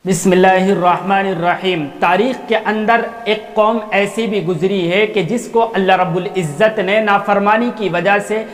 बिस्मिल्लाहिर्रहमानिर्रहीम। तारीख़ के अंदर एक कौम ऐसी भी गुजरी है कि जिसको अल्लाह रब्बुल इज़्ज़त ने नाफरमानी की वजह से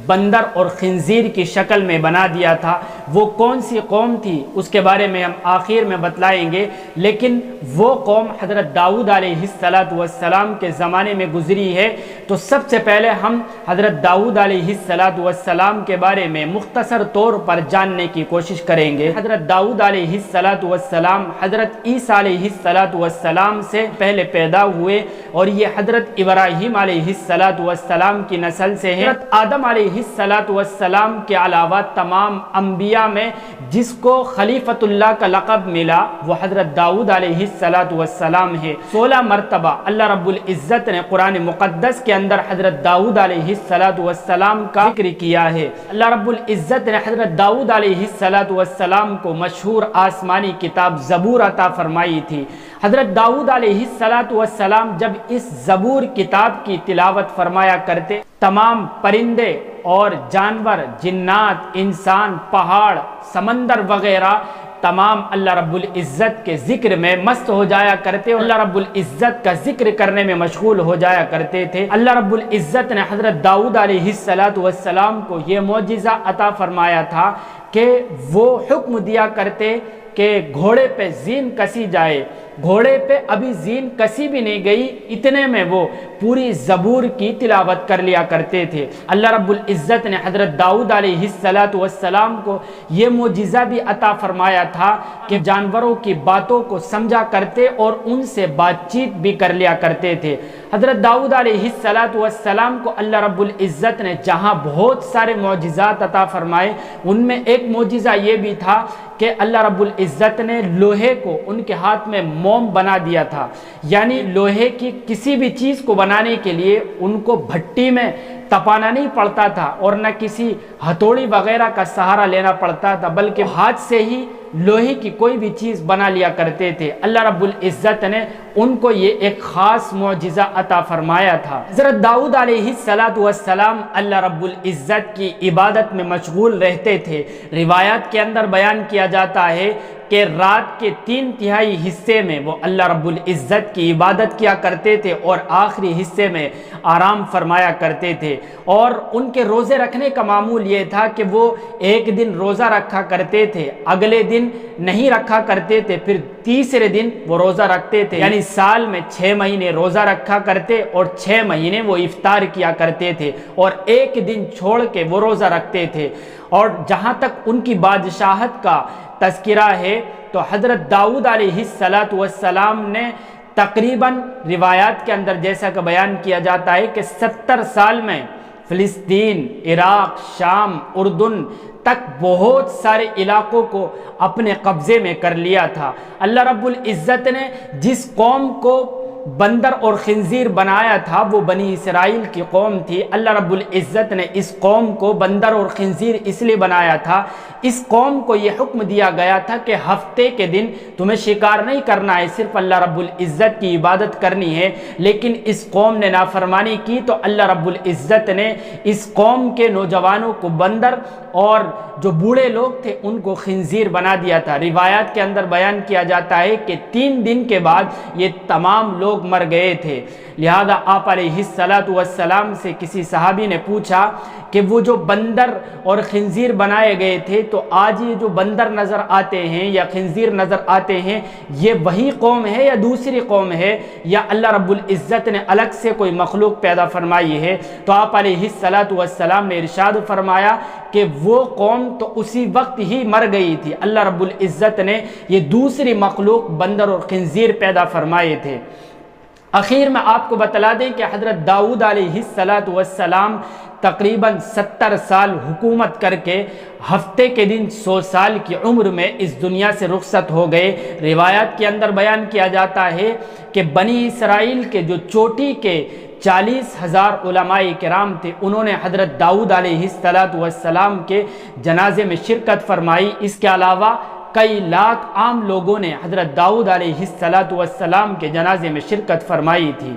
बंदर और खिंजीर की शक्ल में बना दिया था। वो कौन सी कौम थी उसके बारे में हम आखिर में बतलाएंगे, लेकिन वो कौम हज़रत दाऊद अलैहिस्सलाम के ज़माने में गुजरी है। तो सबसे पहले हम हज़रत दाऊद अलैहिस्सलाम के बारे में मुख्तसर तौर पर जानने की कोशिश करेंगे। हज़रत दाऊद अलैहिस्सलाम हज़रत ईसा अलैहिस्सलाम से पहले पैदा हुए और ये हज़रत इब्राहीम अलैहिस्सलाम की नस्ल से है। हज़रत आदम अलैहिस्सलाम के अलावा तमाम अंबिया में जिसको खलीफतुल्लाह का लक़ब मिला वो हज़रत दाऊद अलैहिस्सलाम है। 16 मरतबा अल्लाह रब्बुल इज़्ज़त ने कुरान मुक़द्दस के अंदर हज़रत दाऊद अलैहिस्सलाम का जिक्र किया है। अल्लाह रब्बुल इज़्ज़त ने हज़रत दाऊद अलैहिस्सलाम को मशहूर आसमानी किताब ज़बूर अता फरमाई थी। हज़रत दाऊद अलैहिस्सलाम जब इस ज़बूर किताब की तिलावत फरमाया करते, तमाम परिंदे और जानवर, जिन्नात, इंसान, पहाड़, समंदर वगैरह तमाम अल्लाह रब्बुल इज़्ज़त के ज़िक्र में मस्त हो जाया करते और अल्लाह रब्बुल इज़्ज़त का ज़िक्र करने में मशगूल हो जाया करते थे। अल्लाह रब्बुल इज़्ज़त ने हज़रत दाऊद अलैहिस्सलाम को ये मोजिज़ा अता फरमाया था कि वो हुक्म दिया करते कि घोड़े पे जीन कसी जाए। घोड़े पे अभी जीन कसी भी नहीं गई, इतने में वो पूरी ज़बूर की तिलावत कर लिया करते थे। अल्लाह रब्बुल इज़्ज़त ने हज़रत दाऊद अलैहिस्सलाम को ये मोजिज़ा भी अता फरमाया था कि जानवरों की बातों को समझा करते और उनसे बातचीत भी कर लिया करते थे। हज़रत दाऊद अलैहिस्सलाम को अल्लाह रब्बुल इज़्ज़त ने जहाँ बहुत सारे मोजिज़ात अता फरमाए, उनमें एक मोजिज़ा ये भी था कि अल्लाह रब्बुल इज़्ज़त ने लोहे को उनके हाथ में मोम बना दिया था। यानी लोहे की किसी भी चीज़ को बनाने के लिए उनको भट्टी में तपाना नहीं पड़ता था और न किसी हथौड़ी वगैरह का सहारा लेना पड़ता था, बल्कि हाथ से ही लोहे की कोई भी चीज़ बना लिया करते थे। अल्लाह रब्बुल इज़्ज़त ने उनको ये एक ख़ास मोजिज़ा अता फरमाया था। हज़रत दाऊद अलैहिस्सलाम अल्लाह रब्बुल इज़्ज़त की इबादत में मशगूल रहते थे। रिवायात के अंदर बयान किया जाता है कि रात के 3/3 हिस्से में वो अल्लाह रब्बुल इज़्ज़त की इबादत किया करते थे और आखिरी हिस्से में आराम फरमाया करते थे। और उनके रोज़े रखने का मामूल ये था कि वो एक दिन रोज़ा रखा करते थे, अगले दिन नहीं रखा करते थे, फिर तीसरे दिन वो रोज़ा रखते थे। यानी साल में 6 महीने रोज़ा रखा करते और 6 महीने वो इफ्तार किया करते थे और एक दिन छोड़ के वो रोज़ा रखते थे। और जहाँ तक उनकी बादशाहत का तज़किरा है तो हज़रत दाऊद अलैहिस्सलाम ने तकरीबन रिवायात के अंदर जैसा कि बयान किया जाता है कि 70 साल में फ़िलिस्तीन, इराक़, शाम, उर्दुन तक बहुत सारे इलाकों को अपने कब्ज़े में कर लिया था। अल्लाह रब्बुल इज़्ज़त ने जिस कौम को बंदर और खिंजीर बनाया था वो बनी इसराइल की कौम थी। अल्लाह रब्बुल इज़्ज़त ने इस कौम को बंदर और खिंजीर इसलिए बनाया था, इस कौम को ये हुक्म दिया गया था कि हफ्ते के दिन तुम्हें शिकार नहीं करना है, सिर्फ अल्लाह रब्बुल इज़्ज़त की इबादत करनी है। लेकिन इस कौम ने नाफरमानी की तो अल्लाह रब्बुल इज़्ज़त ने इस कौम के नौजवानों को बंदर और जो बूढ़े लोग थे उनको खिंजीर बना दिया था। रिवायात के अंदर बयान किया जाता है कि 3 दिन के बाद ये तमाम लोग मर गए थे। लिहाजा आप अलैहिस्सलाम से किसी सहाबी ने पूछा कि वो जो बंदर और खिंजीर बनाए गए थे, तो आज ये जो बंदर नज़र आते हैं या खिंजीर नज़र आते हैं, ये वही कौम है या दूसरी कौम है, या अल्लाह रब्बुल इज़्ज़त ने अलग से कोई मखलूक पैदा फरमाई है? तो आप अलैहिस्सलाम ने इरशाद फरमाया कि वो कौम तो उसी वक्त ही मर गई थी, अल्लाह रब्बुल इज़्ज़त ने ये दूसरी मखलूक बंदर और खिंजीर पैदा फरमाए थे। आखिर में आपको बतला दें कि हज़रत दाऊद अलैहिस्सलाम तकरीबन 70 साल हुकूमत करके हफ्ते के दिन 100 साल की उम्र में इस दुनिया से रुखसत हो गए। रिवायात के अंदर बयान किया जाता है कि बनी इसराइल के जो चोटी के 40,000 उलमाए किराम थे, उन्होंने हज़रत दाऊद अलैहिस्सलाम के जनाजे में शिरकत फरमाई। इसके अलावा कई लाख आम लोगों ने हज़रत दाऊद अलैहिस्सलाम के जनाजे में शिरकत फरमाई थी।